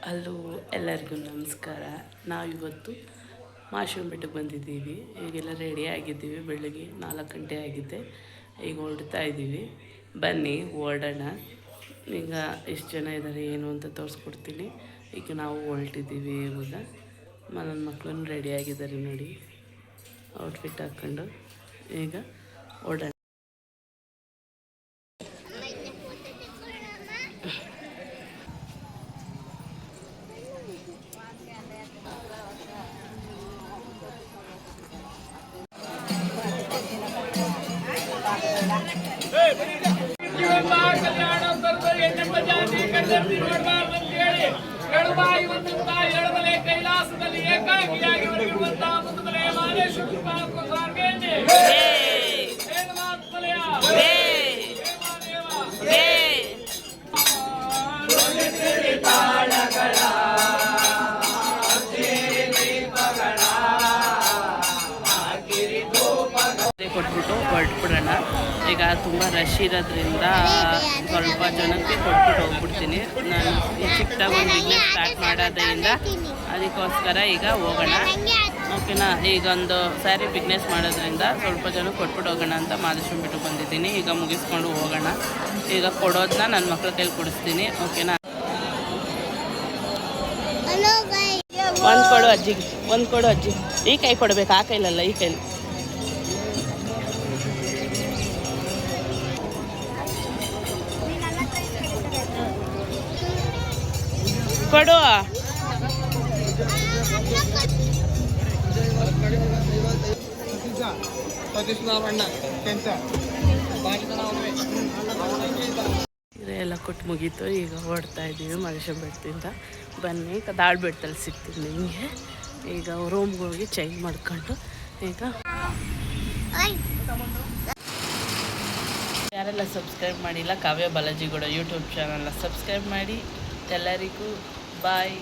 Hello, ಎಲ್ಲರಿಗೂ ನಮಸ್ಕಾರ. ನಾವಿವತ್ತು ಮಾಶಿವನ ಬೆಟ್ಟಕ್ಕೆ ಬಂದಿದ್ದೀವಿ. ಈಗೆಲ್ಲ ರೆಡಿ ಆಗಿದ್ದೀವಿ. ಬೆಳಗ್ಗೆ 4 ಗಂಟೆ ಆಗಿದೆ. ಈಗ ಹೊರಡ್ತಾ ಇದ್ದೀವಿ. ಬನ್ನಿ ಹೊರಡೋಣ. ಈಗ ಎಷ್ಟು ಜನ ಇದ್ದಾರೆ ಏನು ಅಂತ ತೋರಿಸ್ಕೊಡ್ತೀನಿ. ಈಗ ನಾವು ಹೊರಟಿದ್ದೀವಿ. ಇವಾಗ ನನ್ನ ಮಕ್ಕಳನ್ನು ರೆಡಿ ಆಗಿದ್ದಾರೆ ನೋಡಿ, ಔಟ್ಫಿಟ್ ಹಾಕ್ಕೊಂಡು. ಈಗ ಹೊರಡೋಣ. ಕೈಲಾಸದಲ್ಲಿ ಏಕಾಂಗಿಯಾಗಿ ಹೊರಗಿರುವಂತಹ ಮುಂದಲೇ ಮಾಲೇಶ್ವರ ಕೊಟ್ಬಿಟ್ಟು ಹೊರಟ್ಬಿಡೋಣ. ಈಗ ತುಂಬ ರಶ್ ಇರೋದ್ರಿಂದ ಸ್ವಲ್ಪ ಜನಕ್ಕೆ ಕೊಟ್ಬಿಟ್ಟು ಹೋಗ್ಬಿಡ್ತೀನಿ. ನಾನು ಈ ಚಿಕ್ಕದಾಗಿ ಒಂದು ಬಿಸ್ನೆಸ್ ಸ್ಟಾರ್ಟ್ ಮಾಡೋದ್ರಿಂದ ಅದಕ್ಕೋಸ್ಕರ ಈಗ ಹೋಗೋಣ, ಓಕೆನಾ. ಈಗ ಒಂದು ಸ್ಯಾರಿ ಬಿಸ್ನೆಸ್ ಮಾಡೋದ್ರಿಂದ ಸ್ವಲ್ಪ ಜನ ಕೊಟ್ಬಿಟ್ಟು ಹೋಗೋಣ ಅಂತ ಮಾದೇಶ್ವರನ ಬಿಟ್ಟು ಬಂದಿದ್ದೀನಿ. ಈಗ ಮುಗಿಸ್ಕೊಂಡು ಹೋಗೋಣ. ಈಗ ಕೊಡೋದನ್ನ ನನ್ನ ಮಕ್ಳ ಕೈಲಿ ಕೊಡಿಸ್ತೀನಿ, ಓಕೆನಾ. ಒಂದು ಕೊಡು ಅಜ್ಜಿಗೆ, ಒಂದು ಕೊಡು ಅಜ್ಜಿ. ಈ ಕೈ ಕೊಡಬೇಕು, ಆ ಕೈಲಲ್ಲ, ಈ ಕೈಲಿ ಕೊಡು. ಎಲ್ಲ ಕೊಟ್ಟು ಮುಗೀತು. ಈಗ ಹೊರಡ್ತಾ ಇದ್ದೀವಿ ಮಾದೇಶ್ವರನ ಬೆಟ್ಟದಿಂದ. ಬನ್ನಿ, ದಾಳ್ ಬೆಟ್ಟದಲ್ಲಿ ಸಿಗ್ತೀನಿ ನಿಮಗೆ. ಈಗ ರೂಮ್ಗೆ ಹೋಗಿ ಚೇಂಜ್ ಮಾಡ್ಕೊಂಡು ಈಗ ಯಾರೆಲ್ಲ ಸಬ್ಸ್ಕ್ರೈಬ್ ಮಾಡಿಲ್ಲ ಕಾವ್ಯ ಬಾಲಾಜಿಗೌಡ ಯೂಟ್ಯೂಬ್ ಚಾನಲ್ನ ಸಬ್ಸ್ಕ್ರೈಬ್ ಮಾಡಿ. ಎಲ್ಲರಿಗೂ ಬಾಯ್.